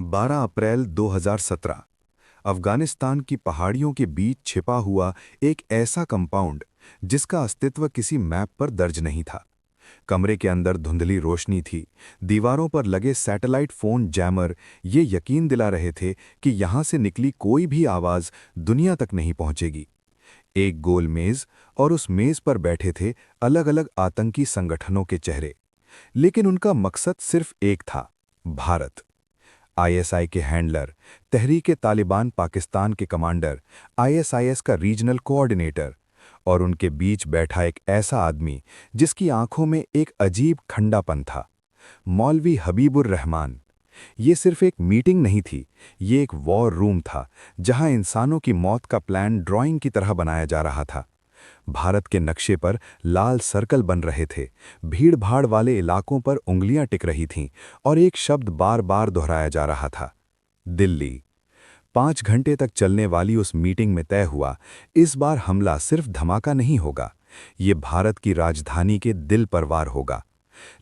12 अप्रैल 2017। अफगानिस्तान की पहाड़ियों के बीच छिपा हुआ एक ऐसा कंपाउंड जिसका अस्तित्व किसी मैप पर दर्ज नहीं था। कमरे के अंदर धुंधली रोशनी थी। दीवारों पर लगे सैटेलाइट फोन जैमर ये यकीन दिला रहे थे कि यहां से निकली कोई भी आवाज दुनिया तक नहीं पहुंचेगी। एक गोल मेज और उस मेज पर बैठे थे अलग अलग आतंकी संगठनों के चेहरे। लेकिन उनका मकसद सिर्फ एक था, भारत। आईएसआई के हैंडलर, तहरीक-ए-तालिबान पाकिस्तान के कमांडर, आईएसआईएस का रीजनल कोऑर्डिनेटर और उनके बीच बैठा एक ऐसा आदमी जिसकी आंखों में एक अजीब ठंडापन था, मौलवी हबीबुर रहमान। ये सिर्फ एक मीटिंग नहीं थी, ये एक वॉर रूम था जहां इंसानों की मौत का प्लान ड्राइंग की तरह बनाया जा रहा था। भारत के नक्शे पर लाल सर्कल बन रहे थे, भीड़-भाड़ वाले इलाकों पर उंगलियां टिक रही थीं और एक शब्द बार-बार दोहराया जा रहा था, दिल्ली। 5 घंटे तक चलने वाली उस मीटिंग में तय हुआ, इस बार हमला सिर्फ धमाका नहीं होगा, ये भारत की राजधानी के दिल पर वार होगा।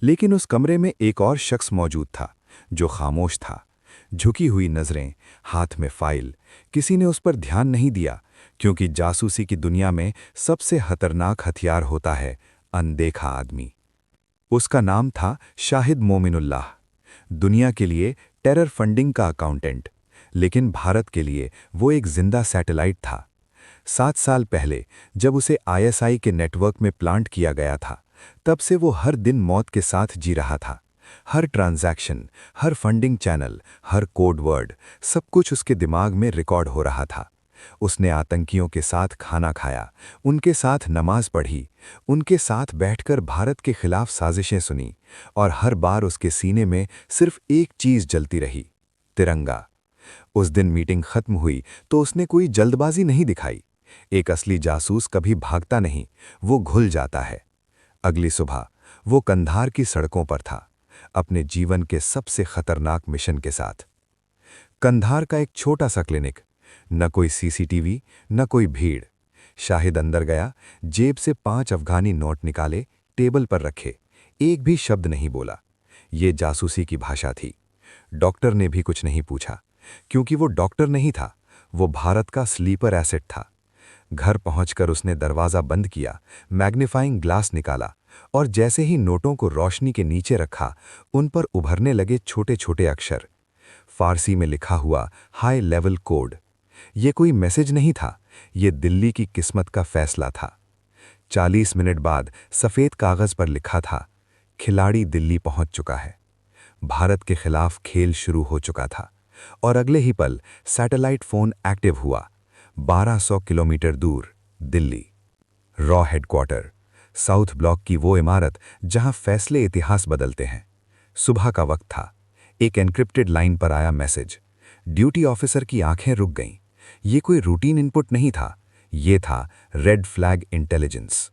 लेकिन उस कमरे में एक और शख्स मौजूद था, जो खामोश था। झुकी हुई नजरें, हाथ में फाइल। किसी ने उस पर ध्यान नहीं दिया, क्योंकि जासूसी की दुनिया में सबसे खतरनाक हथियार होता है अनदेखा आदमी। उसका नाम था शाहिद मोमिनुल्लाह। दुनिया के लिए टेरर फंडिंग का अकाउंटेंट, लेकिन भारत के लिए वो एक जिंदा सैटेलाइट था। 7 साल पहले जब उसे आईएसआई के नेटवर्क में प्लांट किया गया था, तब से वो हर दिन मौत के साथ जी रहा था। हर ट्रांजैक्शन, हर फंडिंग चैनल, हर कोड वर्ड, सब कुछ उसके दिमाग में रिकॉर्ड हो रहा था। उसने आतंकियों के साथ खाना खाया, उनके साथ नमाज पढ़ी, उनके साथ बैठकर भारत के खिलाफ साजिशें सुनी, और हर बार उसके सीने में सिर्फ एक चीज जलती रही, तिरंगा। उस दिन मीटिंग खत्म हुई तो उसने कोई जल्दबाजी नहीं दिखाई। एक असली जासूस कभी भागता नहीं, वो घुल जाता है। अगली सुबह वो कंधार की सड़कों पर था, अपने जीवन के सबसे खतरनाक मिशन के साथ। कंधार का एक छोटा सा क्लिनिक, न कोई सीसीटीवी, न कोई भीड़। शाहिद अंदर गया, जेब से 5 अफगानी नोट निकाले, टेबल पर रखे, एक भी शब्द नहीं बोला। ये जासूसी की भाषा थी। डॉक्टर ने भी कुछ नहीं पूछा, क्योंकि वो डॉक्टर नहीं था, वो भारत का स्लीपर एसेट था। घर पहुंचकर उसने दरवाजा बंद किया, मैग्नीफाइंग ग्लास निकाला, और जैसे ही नोटों को रोशनी के नीचे रखा, उन पर उभरने लगे छोटे छोटे अक्षर। फारसी में लिखा हुआ हाई लेवल कोड। ये कोई मैसेज नहीं था, ये दिल्ली की किस्मत का फैसला था। 40 मिनट बाद सफेद कागज पर लिखा था, खिलाड़ी दिल्ली पहुंच चुका है। भारत के खिलाफ खेल शुरू हो चुका था, और अगले ही पल सैटेलाइट फोन एक्टिव हुआ। 1200 किलोमीटर दूर, Delhi. Raw headquarter, south block की वो इमारत जहां फैसले इतिहास बदलते हैं। सुबह का वक्त था। एक एन्क्रिप्टेड लाइन पर आया मैसेज। ड्यूटी ऑफिसर की आंखें रुक गईं। ये कोई रूटीन इनपुट नहीं था, ये था रेड फ्लैग इंटेलिजेंस।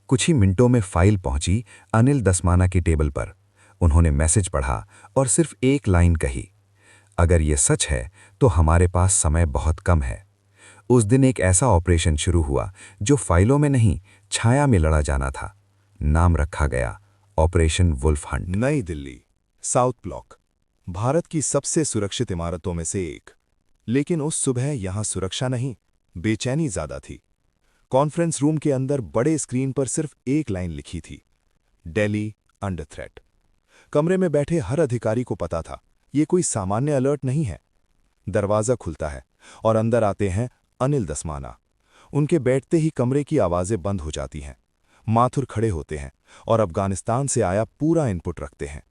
कुछ ही मिनटों में फाइल पहुंची अनिल दसमाना की टेबल पर। उन्होंने मैसेज पढ़ा और सिर्फ एक लाइन कही, अगर ये सच है तो हमारे पास समय बहुत कम है। उस दिन एक ऐसा ऑपरेशन शुरू हुआ जो फाइलों में नहीं, छाया में लड़ा जाना था। नाम रखा गया ऑपरेशन वुल्फ हंट। नई दिल्ली, साउथ ब्लॉक, भारत की सबसे सुरक्षित इमारतों में से एक। लेकिन उस सुबह यहां सुरक्षा नहीं, बेचैनी ज्यादा थी। कॉन्फ्रेंस रूम के अंदर बड़े स्क्रीन पर सिर्फ एक लाइन लिखी थी, दिल्ली अंडर थ्रेट। कमरे में बैठे हर अधिकारी को पता था, ये कोई सामान्य अलर्ट नहीं है। दरवाजा खुलता है और अंदर आते हैं अनिल दसमाना। उनके बैठते ही कमरे की आवाजें बंद हो जाती हैं। माथुर खड़े होते हैं और अफगानिस्तान से आया पूरा इनपुट रखते हैं।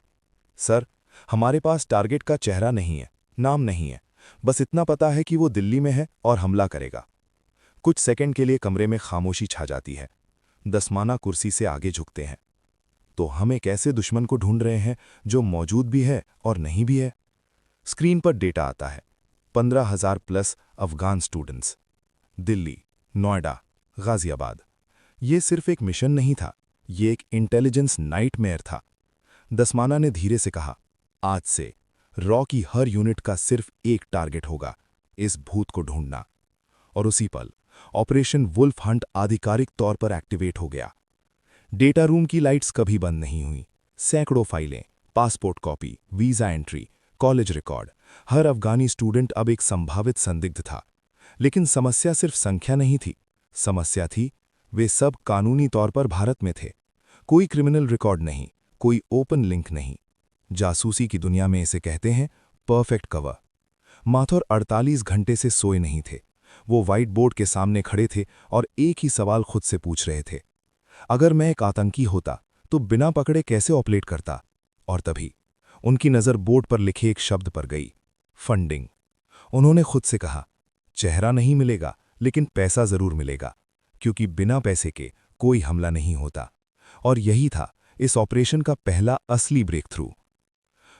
सर, हमारे पास टारगेट का चेहरा नहीं है, नाम नहीं है, बस इतना पता है कि वो दिल्ली में है और हमला करेगा। कुछ सेकंड के लिए कमरे में खामोशी छा जाती है। दसमाना कुर्सी से आगे झुकते हैं। तो हम एक ऐसे दुश्मन को ढूंढ रहे हैं जो मौजूद भी है और नहीं भी है। स्क्रीन पर डेटा आता है, 15,000 प्लस अफगान स्टूडेंट्स, दिल्ली, नोएडा, गाजियाबाद। ये सिर्फ एक मिशन नहीं था, ये एक इंटेलिजेंस नाइटमेयर था। दसमाना ने धीरे से कहा, आज से रॉ की हर यूनिट का सिर्फ एक टारगेट होगा, इस भूत को ढूंढना। और उसी पल ऑपरेशन वुल्फ हंट आधिकारिक तौर पर एक्टिवेट हो गया। डेटा रूम की लाइट्स कभी बंद नहीं हुई। सैकड़ों फाइलें, passport copy, visa entry, college record, हर अफगानी स्टूडेंट अब एक संभावित संदिग्ध था। लेकिन समस्या सिर्फ संख्या नहीं थी, समस्या थी वे सब कानूनी तौर पर भारत में थे। कोई क्रिमिनल रिकॉर्ड नहीं, कोई ओपन लिंक नहीं। जासूसी की दुनिया में इसे कहते हैं परफेक्ट कवर। माथुर 48 घंटे से सोए नहीं थे। वो व्हाइट बोर्ड के सामने खड़े थे और एक ही सवाल खुद से पूछ रहे थे, अगर मैं एक आतंकी होता तो बिना पकड़े कैसे ऑपरेट करता। और तभी उनकी नज़र बोर्ड पर लिखे एक शब्द पर गई, फंडिंग। उन्होंने खुद से कहा, चेहरा नहीं मिलेगा लेकिन पैसा जरूर मिलेगा, क्योंकि बिना पैसे के कोई हमला नहीं होता। और यही था इस ऑपरेशन का पहला असली ब्रेक थ्रू।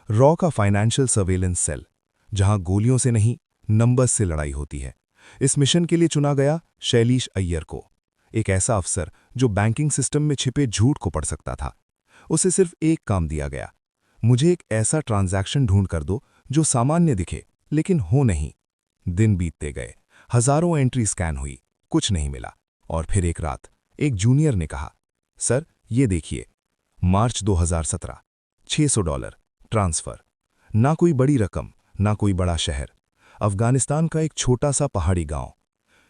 रॉ का फाइनेंशियल सर्वेलेंस सेल, जहां गोलियों से नहीं नंबर्स से लड़ाई होती है। इस मिशन के लिए चुना गया शैलीश अय्यर को, एक ऐसा अफसर जो बैंकिंग सिस्टम में छिपे झूठ को पढ़ सकता था। उसे सिर्फ एक काम दिया गया, मुझे एक ऐसा ट्रांजैक्शन ढूंढ कर दो जो सामान्य दिखे लेकिन हो नहीं। दिन बीतते गए, हजारों एंट्री स्कैन हुई, कुछ नहीं मिला। और फिर एक रात एक जूनियर ने कहा, सर ये देखिए, मार्च 2017, $600 ट्रांसफर। ना कोई बड़ी रकम, ना कोई बड़ा शहर, अफगानिस्तान का एक छोटा सा पहाड़ी गांव।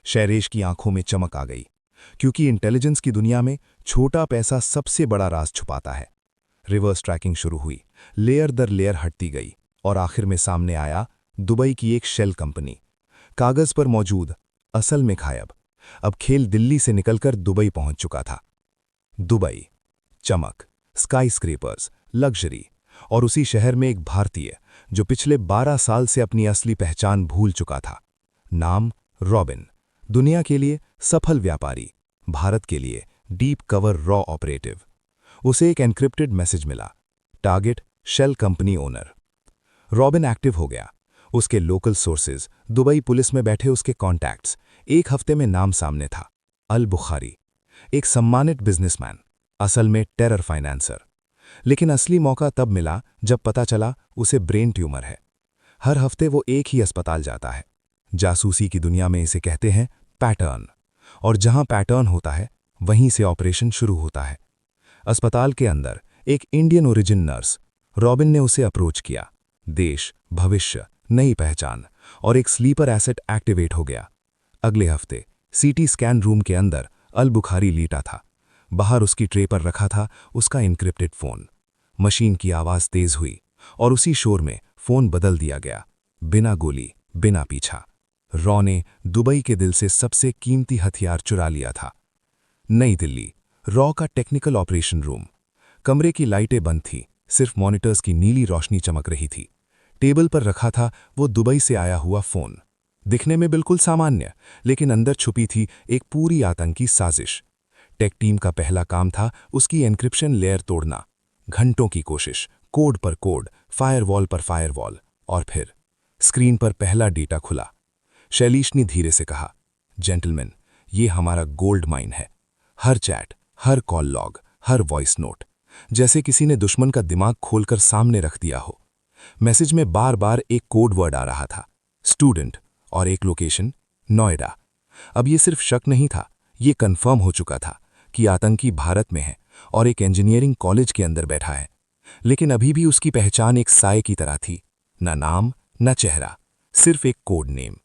शैलेश की आंखों में चमक आ गई, क्योंकि इंटेलिजेंस की दुनिया में छोटा पैसा सबसे बड़ा राज छुपाता है। रिवर्स ट्रैकिंग शुरू हुई, लेयर दर लेयर हटती गई और आखिर में सामने आया दुबई की एक शेल कंपनी। कागज पर मौजूद, असल में गायब। अब खेल दिल्ली से निकलकर दुबई पहुंच चुका था। दुबई, चमक, स्काई स्क्रेपर्स, लग्जरी, और उसी शहर में एक भारतीय जो पिछले 12 साल से अपनी असली पहचान भूल चुका था। नाम रॉबिन। दुनिया के लिए सफल व्यापारी, भारत के लिए डीप कवर रॉ ऑपरेटिव। उसे एक एन्क्रिप्टेड मैसेज मिला, target shell company owner. Robin active हो गया। उसके लोकल सोर्सेज, दुबई पुलिस में बैठे उसके कॉन्टैक्ट्स, एक हफ्ते में नाम सामने था, अल बुखारी, एक सम्मानित बिजनेसमैन, असल में टेरर फाइनेंसर। लेकिन असली मौका तब मिला जब पता चला उसे ब्रेन ट्यूमर है। हर हफ्ते वो एक ही अस्पताल जाता है। जासूसी की दुनिया में इसे कहते हैं पैटर्न। और जहां पैटर्न होता है वहीं से ऑपरेशन शुरू होता है। अस्पताल के अंदर एक इंडियन ओरिजिन नर्स, रॉबिन ने उसे अप्रोच किया। देश, भविष्य, नई पहचान और एक स्लीपर एसेट एक्टिवेट हो गया। अगले हफ्ते सीटी स्कैन रूम के अंदर अल बुखारी लेटा था। बाहर उसकी ट्रे पर रखा था उसका इनक्रिप्टेड फोन। मशीन की आवाज तेज हुई और उसी शोर में फोन बदल दिया गया। बिना गोली, बिना पीछा, रॉ ने दुबई के दिल से सबसे कीमती हथियार चुरा लिया था। नई दिल्ली, रॉ का टेक्निकल ऑपरेशन रूम। कमरे की लाइटें बंद थी, सिर्फ मॉनिटर्स की नीली रोशनी चमक रही थी। टेबल पर रखा था वो दुबई से आया हुआ फोन। दिखने में बिल्कुल सामान्य, लेकिन अंदर छुपी थी एक पूरी आतंकी साजिश। टेक टीम का पहला काम था उसकी एन्क्रिप्शन लेयर तोड़ना। घंटों की कोशिश, कोड पर कोड, फायरवॉल पर फायरवॉल, और फिर स्क्रीन पर पहला डेटा खुला। शैलीश ने धीरे से कहा, जेंटलमैन, ये हमारा गोल्ड माइन है। हर चैट, हर कॉल लॉग, हर वॉइस नोट, जैसे किसी ने दुश्मन का दिमाग खोलकर सामने रख दिया हो। मैसेज में बार बार एक कोड वर्ड आ रहा था, स्टूडेंट, और एक लोकेशन, नोएडा। अब ये सिर्फ शक नहीं था, ये कंफर्म हो चुका था कि आतंकी भारत में है और एक इंजीनियरिंग कॉलेज के अंदर बैठा है। लेकिन अभी भी उसकी पहचान एक साए की तरह थी, न नाम न चेहरा, सिर्फ एक कोड नेम।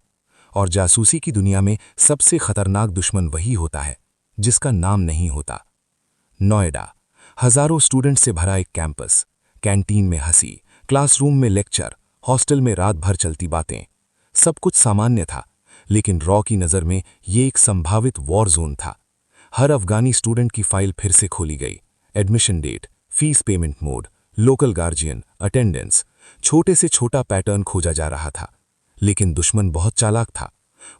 और जासूसी की दुनिया में सबसे खतरनाक दुश्मन वही होता है जिसका नाम नहीं होता। नोएडा, हजारों स्टूडेंट से भरा एक कैंपस, कैंटीन में हंसी, क्लासरूम में लेक्चर, हॉस्टल में रात भर चलती बातें। सब कुछ सामान्य था, लेकिन रॉ की नज़र में ये एक संभावित वॉर जोन था। हर अफगानी स्टूडेंट की फाइल फिर से खोली गई। Admission date, fees payment mode, local guardian, attendance, छोटे से छोटा पैटर्न खोजा जा रहा था। लेकिन दुश्मन बहुत चालाक था।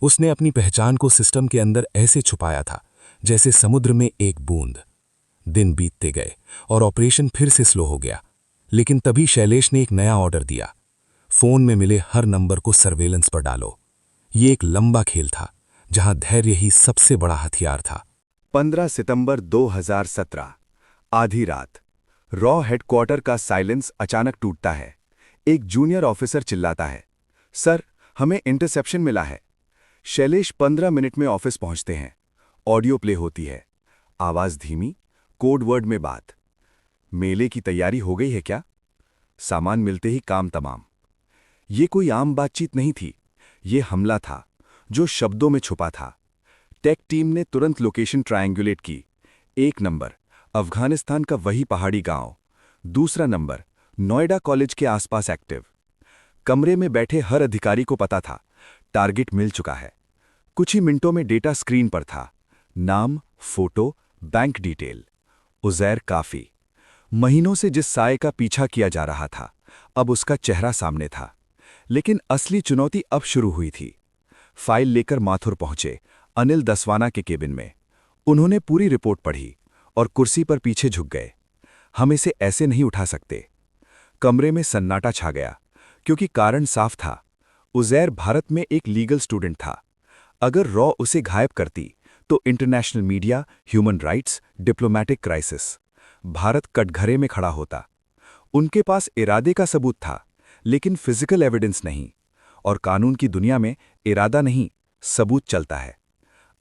उसने अपनी पहचान को सिस्टम के अंदर ऐसे छुपाया था जैसे समुद्र में एक बूंद। दिन बीतते गए और ऑपरेशन फिर से स्लो हो गया। लेकिन तभी शैलेश ने एक नया ऑर्डर दिया, फोन में मिले हर नंबर को सर्वेलेंस पर डालो। ये एक लंबा खेल था जहां धैर्य ही सबसे बड़ा हथियार था। 15 सितंबर 2017, आधी रात। रॉ हेडक्वार्टर का साइलेंस अचानक टूटता है। एक जूनियर ऑफिसर चिल्लाता है, सर, हमें इंटरसेप्शन मिला है। शैलेश 15 मिनट में ऑफिस पहुंचते हैं। ऑडियो प्ले होती है, आवाज धीमी, कोड वर्ड में बात। मेले की तैयारी हो गई है क्या? सामान मिलते ही काम तमाम। ये कोई आम बातचीत नहीं थी, ये हमला था जो शब्दों में छुपा था। टेक टीम ने तुरंत लोकेशन ट्रायंगुलेट की। 1 नंबर अफगानिस्तान का वही पहाड़ी गांव, दूसरा नंबर नोएडा कॉलेज के आसपास एक्टिव। कमरे में बैठे हर अधिकारी को पता था टारगेट मिल चुका है। कुछ ही मिनटों में डेटा स्क्रीन पर था, नाम, फोटो, बैंक डिटेल। उज़ैर काफी। महीनों से जिस साये का पीछा किया जा रहा था, अब उसका चेहरा सामने था। लेकिन असली चुनौती अब शुरू हुई थी। फाइल लेकर माथुर पहुंचे अनिल दसवाना के केबिन में। उन्होंने पूरी रिपोर्ट पढ़ी और कुर्सी पर पीछे झुक गए। हम इसे ऐसे नहीं उठा सकते। कमरे में सन्नाटा छा गया, क्योंकि कारण साफ था। उज़ैर भारत में एक लीगल स्टूडेंट था। अगर रॉ उसे गायब करती तो international media, human rights, diplomatic crisis, Bharat कटघरे में खड़ा होता। उनके पास इरादे का सबूत था, लेकिन फिजिकल एविडेंस नहीं। और कानून की दुनिया में इरादा नहीं, सबूत चलता है।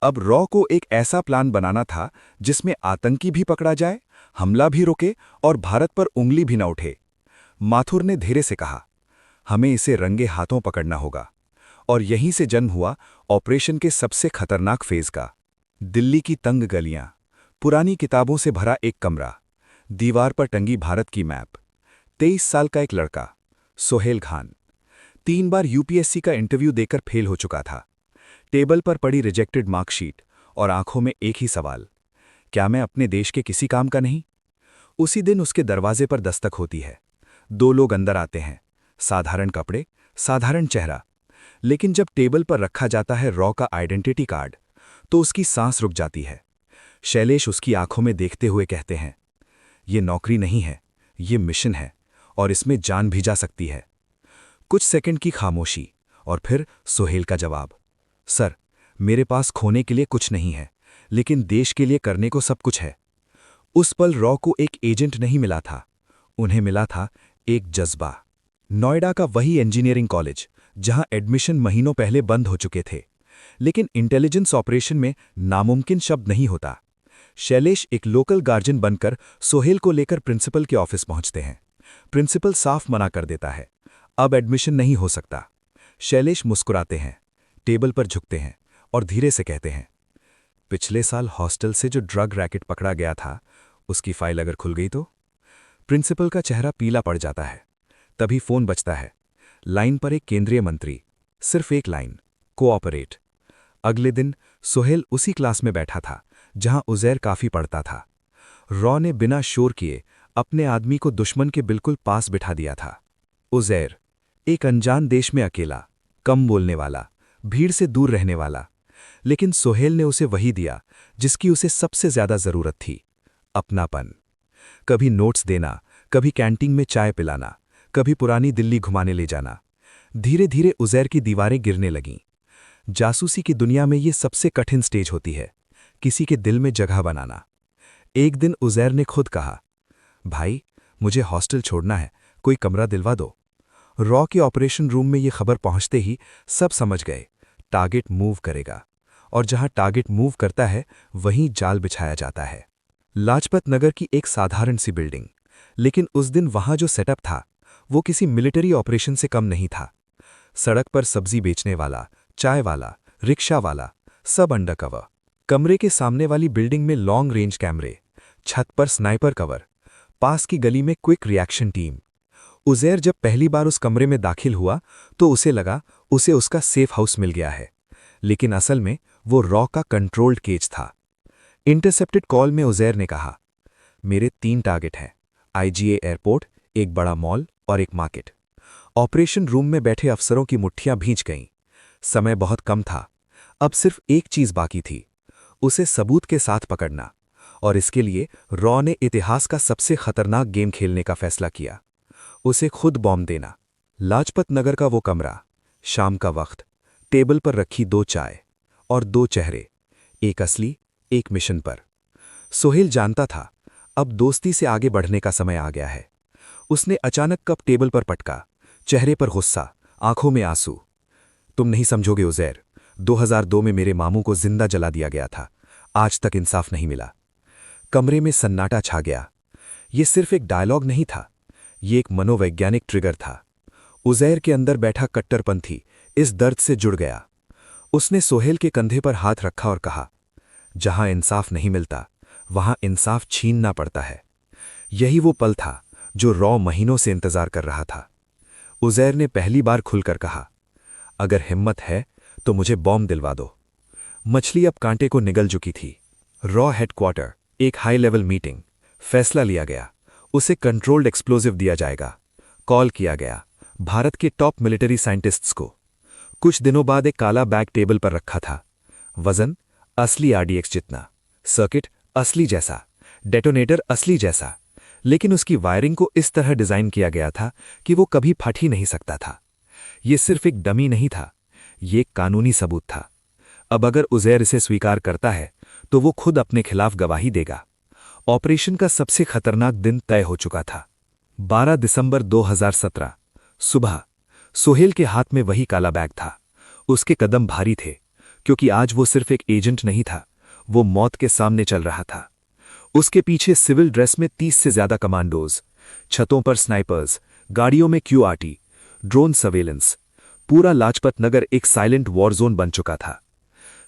अब रॉ को एक ऐसा प्लान बनाना था जिसमें आतंकी भी पकड़ा जाए, हमला भी रुके और भारत पर उंगली भी न उठे। माथुर ने धीरे से कहा, हमें इसे रंगे हाथों पकड़ना होगा। और यहीं से जन्म हुआ ऑपरेशन के सबसे खतरनाक फेज का। दिल्ली की तंग गलियां, पुरानी किताबों से भरा एक कमरा, दीवार पर टंगी भारत की मैप। 23 साल का एक लड़का, सोहेल खान, 3 बार यूपीएससी का इंटरव्यू देकर फेल हो चुका था। टेबल पर पड़ी रिजेक्टेड मार्कशीट और आंखों में एक ही सवाल, क्या मैं अपने देश के किसी काम का नहीं? उसी दिन उसके दरवाजे पर दस्तक होती है। 2 लोग अंदर आते हैं, साधारण कपड़े, साधारण चेहरा। लेकिन जब टेबल पर रखा जाता है रॉ का आइडेंटिटी कार्ड, तो उसकी सांस रुक जाती है। शैलेश उसकी आंखों में देखते हुए कहते हैं, ये नौकरी नहीं है, ये मिशन है, और इसमें जान भी जा सकती है। कुछ सेकंड की खामोशी, और फिर सोहेल का जवाब, सर, मेरे पास खोने के लिए कुछ नहीं है, लेकिन देश के लिए करने को सब कुछ है। उस पल रॉ को एक एजेंट नहीं मिला था, उन्हें मिला था एक जज्बा। नोएडा का वही इंजीनियरिंग कॉलेज, जहां एडमिशन महीनों पहले बंद हो चुके थे। लेकिन इंटेलिजेंस ऑपरेशन में नामुमकिन शब्द नहीं होता। शैलेश एक लोकल गार्जियन बनकर सोहेल को लेकर प्रिंसिपल के ऑफिस पहुंचते हैं। प्रिंसिपल साफ मना कर देता है, अब एडमिशन नहीं हो सकता। शैलेश मुस्कुराते हैं, टेबल पर झुकते हैं और धीरे से कहते हैं, पिछले साल हॉस्टल से जो ड्रग रैकेट पकड़ा गया था, उसकी फाइल अगर खुल गई तो? प्रिंसिपल का चेहरा पीला पड़ जाता है। तभी फोन बजता है। लाइन पर एक केंद्रीय मंत्री, सिर्फ एक लाइन, कोऑपरेट। अगले दिन सोहेल उसी क्लास में बैठा था जहां उज़ैर काफी पढ़ता था। रॉ ने बिना शोर किए अपने आदमी को दुश्मन के बिल्कुल पास बिठा दिया था। उज़ैर, एक अनजान देश में अकेला, कम बोलने वाला, भीड़ से दूर रहने वाला। लेकिन सोहेल ने उसे वही दिया जिसकी उसे सबसे ज्यादा जरूरत थी, अपनापन। कभी नोट्स देना, कभी कैंटीन में चाय पिलाना, कभी पुरानी दिल्ली घुमाने ले जाना। धीरे धीरे उज़ैर की दीवारें गिरने लगीं। जासूसी की दुनिया में ये सबसे कठिन स्टेज होती है, किसी के दिल में जगह बनाना। एक दिन उज़ैर ने खुद कहा, भाई, मुझे हॉस्टल छोड़ना है, कोई कमरा दिलवा दो। रॉ के ऑपरेशन रूम में ये खबर पहुंचते ही सब समझ गए, टारगेट मूव करेगा, और जहां टारगेट मूव करता है वहीं जाल बिछाया जाता है। लाजपत नगर की एक साधारण सी बिल्डिंग, लेकिन उस दिन वहां जो सेटअप था वो किसी मिलिट्री ऑपरेशन से कम नहीं था। सड़क पर सब्जी बेचने वाला, चाय वाला, रिक्शा वाला, सब अंडरकवर। कमरे के सामने वाली बिल्डिंग में लॉन्ग रेंज कैमरे, छत पर स्नाइपर कवर, पास की गली में क्विक रिएक्शन टीम। उज़ैर जब पहली बार उस कमरे में दाखिल हुआ तो उसे लगा उसे उसका सेफ हाउस मिल गया है, लेकिन असल में वो रॉ का कंट्रोल्ड केज था। इंटरसेप्टेड कॉल में उज़ैर ने कहा, मेरे 3 टारगेट हैं, आईजीए एयरपोर्ट, एक बड़ा मॉल और एक मार्केट। ऑपरेशन रूम में बैठे अफसरों की मुट्ठियां भींच गईं। समय बहुत कम था, अब सिर्फ एक चीज बाकी थी, उसे सबूत के साथ पकड़ना। और इसके लिए रॉ ने इतिहास का सबसे खतरनाक गेम खेलने का फैसला किया, उसे खुद बॉम्ब देना। लाजपत नगर का वो कमरा, शाम का वक्त, टेबल पर रखी 2 चाय और 2 चेहरे, एक असली, एक मिशन पर। सोहेल जानता था अब दोस्ती से आगे बढ़ने का समय आ गया है। उसने अचानक कप टेबल पर पटका, चेहरे पर गुस्सा, आंखों में आंसू। तुम नहीं समझोगे उज़ैर, 2002 में मेरे मामू को जिंदा जला दिया गया था, आज तक इंसाफ नहीं मिला। कमरे में सन्नाटा छा गया। ये सिर्फ एक डायलॉग नहीं था, ये एक मनोवैज्ञानिक ट्रिगर था। उज़ैर के अंदर बैठा कट्टरपंथी इस दर्द से जुड़ गया। उसने सोहेल के कंधे पर हाथ रखा और कहा, जहां इंसाफ नहीं मिलता वहां इंसाफ छीनना पड़ता है। यही वो पल था जो रॉ महीनों से इंतजार कर रहा था। उज़ैर ने पहली बार खुलकर कहा, अगर हिम्मत है तो मुझे बॉम्ब दिलवा दो। मछली अब कांटे को निगल चुकी थी। रॉ हेडक्वार्टर, एक हाई लेवल मीटिंग। फैसला लिया गया, उसे कंट्रोल्ड एक्सप्लोजिव दिया जाएगा। कॉल किया गया भारत के टॉप मिलिट्री साइंटिस्ट्स को। कुछ दिनों बाद एक काला बैग टेबल पर रखा था। वजन असली आरडीएक्स जितना, सर्किट असली जैसा, डेटोनेटर असली जैसा, लेकिन उसकी वायरिंग को इस तरह डिजाइन किया गया था कि वो कभी फट ही नहीं सकता था। ये सिर्फ एक डमी नहीं था, ये एक कानूनी सबूत था। अब अगर उज़ैर इसे स्वीकार करता है तो वो खुद अपने खिलाफ गवाही देगा। ऑपरेशन का सबसे खतरनाक दिन तय हो चुका था। 12 दिसंबर 2017 सुबह सोहेल के हाथ में वही काला बैग था। उसके कदम भारी थे, क्योंकि आज वो सिर्फ एक एजेंट नहीं था, वो मौत के सामने चल रहा था। उसके पीछे सिविल ड्रेस में 30 से ज्यादा कमांडोज, छतों पर स्नाइपर्स, गाड़ियों में क्यूआरटी, ड्रोन सर्वेलेंस। पूरा लाजपत नगर एक साइलेंट वॉर जोन बन चुका था।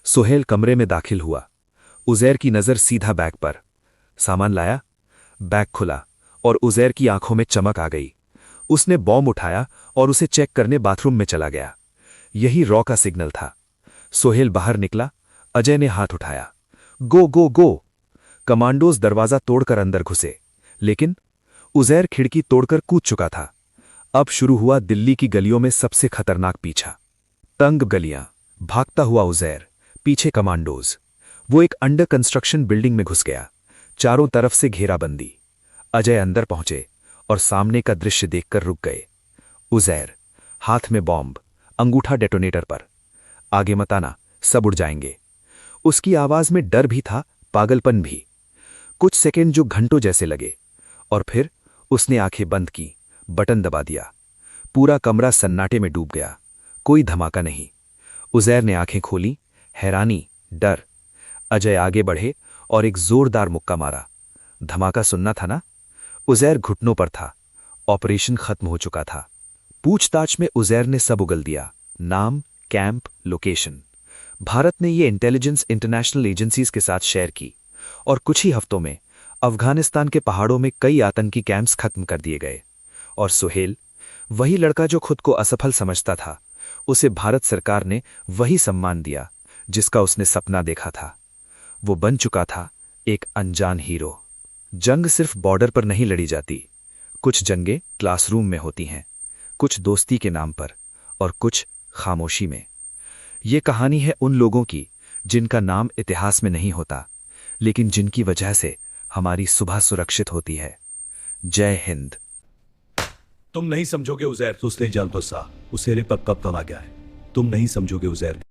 सोहेल कमरे में दाखिल हुआ। उज़ैर की नजर सीधा बैग पर। सामान लाया? बैग खुला और उज़ैर की आंखों में चमक आ गई। उसने बॉम्ब उठाया और उसे चेक करने बाथरूम में चला गया। यही रॉ का सिग्नल था। सोहेल बाहर निकला। अजय ने हाथ उठाया, गो गो गो। कमांडोज दरवाजा तोड़कर अंदर घुसे, लेकिन उज़ैर खिड़की तोड़कर कूद चुका था। अब शुरू हुआ दिल्ली की गलियों में सबसे खतरनाक पीछा। तंग गलियां, भागता हुआ उज़ैर, पीछे कमांडोज। वो एक अंडर कंस्ट्रक्शन बिल्डिंग में घुस गया। चारों तरफ से घेराबंदी। अजय अंदर पहुंचे और सामने का दृश्य देखकर रुक गए। उज़ैर, हाथ में बॉम्ब, अंगूठा डेटोनेटर पर। आगे मत आना, सब उड़ जाएंगे। उसकी आवाज में डर भी था, पागलपन भी। कुछ सेकंड जो घंटों जैसे लगे, और फिर उसने आंखें बंद की, बटन दबा दिया। पूरा कमरा सन्नाटे में डूब गया। कोई धमाका नहीं। उज़ैर ने आंखें खोली, हैरानी, डर। अजय आगे बढ़े और एक जोरदार मुक्का मारा। धमाका सुनना था ना? उज़ैर घुटनों पर था। ऑपरेशन खत्म हो चुका था। पूछताछ में उज़ैर ने सब उगल दिया, नाम, कैंप, लोकेशन। भारत ने ये इंटेलिजेंस इंटरनेशनल एजेंसीज के साथ शेयर की, और कुछ ही हफ्तों में अफगानिस्तान के पहाड़ों में कई आतंकी कैंप्स खत्म कर दिए गए। और सुहेल, वही लड़का जो खुद को असफल समझता था, उसे भारत सरकार ने वही सम्मान दिया जिसका उसने सपना देखा था। वो बन चुका था एक अनजान हीरो। जंग सिर्फ बॉर्डर पर नहीं लड़ी जाती। कुछ जंगें क्लासरूम में होती हैं, कुछ दोस्ती के नाम पर, और कुछ खामोशी में। ये कहानी है उन लोगों की जिनका नाम इतिहास में नहीं होता, लेकिन जिनकी वजह से हमारी सुबह सुरक्षित होती है। जय हिंद। तुम नहीं समझोगे उज़ैर, उसने जान तो सा उसेरे पर कब आ गया है। तुम नहीं समझोगे उज़ैर।